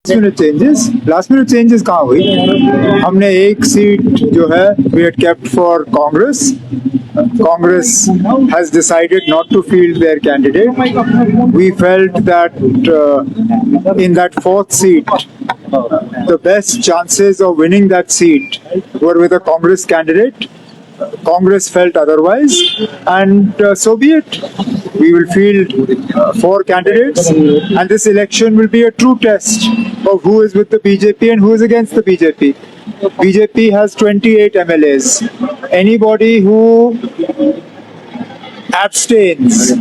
Last minute changes कहाँ हुई? हमने एक सीट जो है we had kept for Congress. Congress has decided not to field their candidate. We felt that in that fourth seat, the best chances of winning that seat were with a Congress candidate. Congress felt otherwise, and so be it. We will field 4 candidates, and this election will be a true test of who is with the BJP and who is against the BJP. BJP has 28 MLAs. Anybody who abstains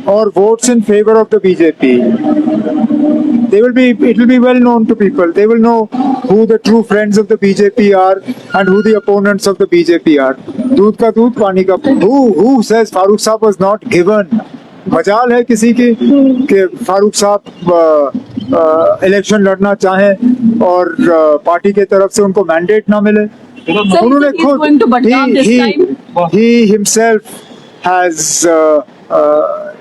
or votes in favor of the BJP, it will be well known to people. They will know who the true friends of the BJP are and who the opponents of the BJP are. दूध का दूध, पानी का who says Farooq Saab was not given? मजाल है किसी की कि फारूक साहब इलेक्शन लड़ना चाहें और पार्टी के तरफ से उनको मैंडेट ना मिले? उन्होंने खुद he himself has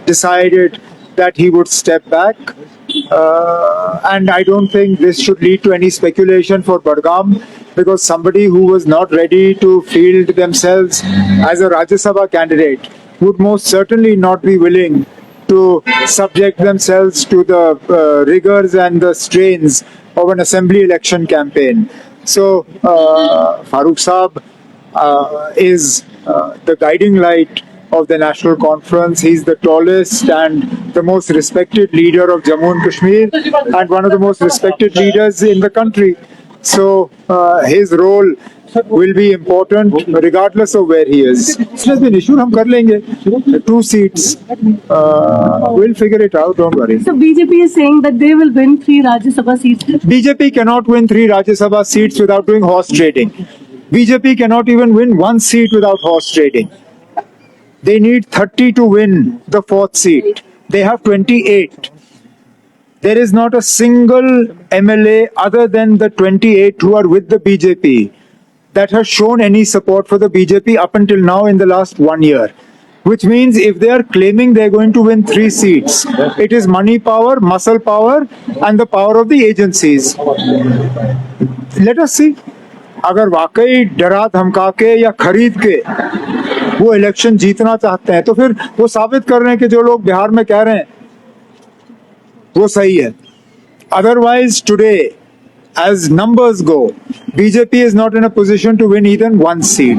decided that he would step back. And I don't think this should lead to any speculation for Budgam, because somebody who was not ready to field themselves as a Rajya Sabha candidate would most certainly not be willing to subject themselves to the rigors and the strains of an assembly election campaign. So Farooq Saab is the guiding light of the National Conference. He's the tallest and the most respected leader of Jammu and Kashmir, and one of the most respected leaders in the country. So his role will be important regardless of where he is. Let's be sure हम कर लेंगे 2 seats. We'll figure it out. Don't worry. So BJP is saying that they will win 3 Rajya Sabha seats. BJP cannot win 3 Rajya Sabha seats without doing horse trading. BJP cannot even win 1 seat without horse trading. They need 30 to win the 4th seat. They have 28. There is not a single MLA other than the 28 who are with the BJP that has shown any support for the BJP up until now in the last 1 year. Which means if they are claiming they are going to win 3 seats, it is money power, muscle power, and the power of the agencies. Let us see. अगर वाकई डरा धमका के या खरीद के वो election जीतना चाहते हैं तो फिर वो साबित कर रहे हैं कि जो लोग बिहार में कह रहे हैं वो सही है. Otherwise today, as numbers go, BJP is not in a position to win even 1 seat.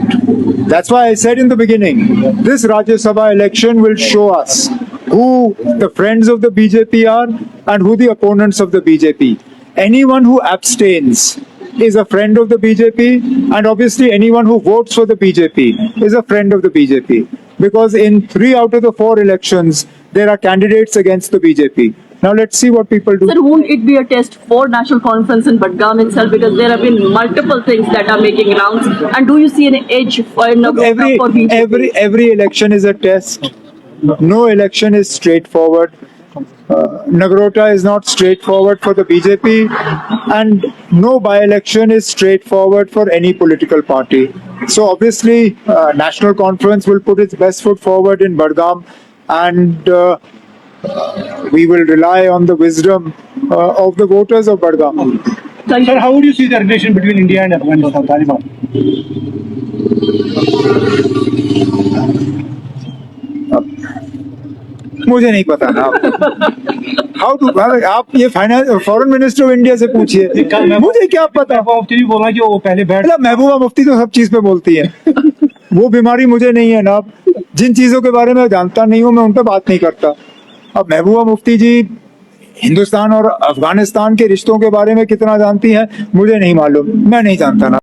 That's why I said in the beginning, this Rajya Sabha election will show us who the friends of the BJP are and who the opponents of the BJP. Anyone who abstains is a friend of the BJP, and obviously anyone who votes for the BJP is a friend of the BJP, because in 3 out of the 4 elections there are candidates against the BJP. Now let's see what people do. Sir, won't it be a test for National Conference in Budgam itself, because there have been multiple things that are making rounds, and do you see an edge for BJP? Every election is a test. No election is straightforward. Nagrota is not straightforward for the BJP, and no by-election is straightforward for any political party. So obviously, National Conference will put its best foot forward in Budgam, and we will rely on the wisdom of the voters of Budgam. Sir, how would you see the relation between India and Afghanistan, Taliban? मुझे नहीं पता ना. How to आप ये foreign minister of India से पूछिए, मुझे क्या पता. मुफ्ती भी बोला कि वो पहले बैठ. महबूबा मुफ्ती तो सब चीज पे बोलती है. वो बीमारी मुझे नहीं है ना. जिन चीजों के बारे में जानता नहीं हूँ मैं उन पर बात नहीं करता. अब महबूबा मुफ्ती जी हिंदुस्तान और अफगानिस्तान के रिश्तों के बारे में कितना जानती हैं मुझे नहीं मालूम. मैं नहीं जानता ना.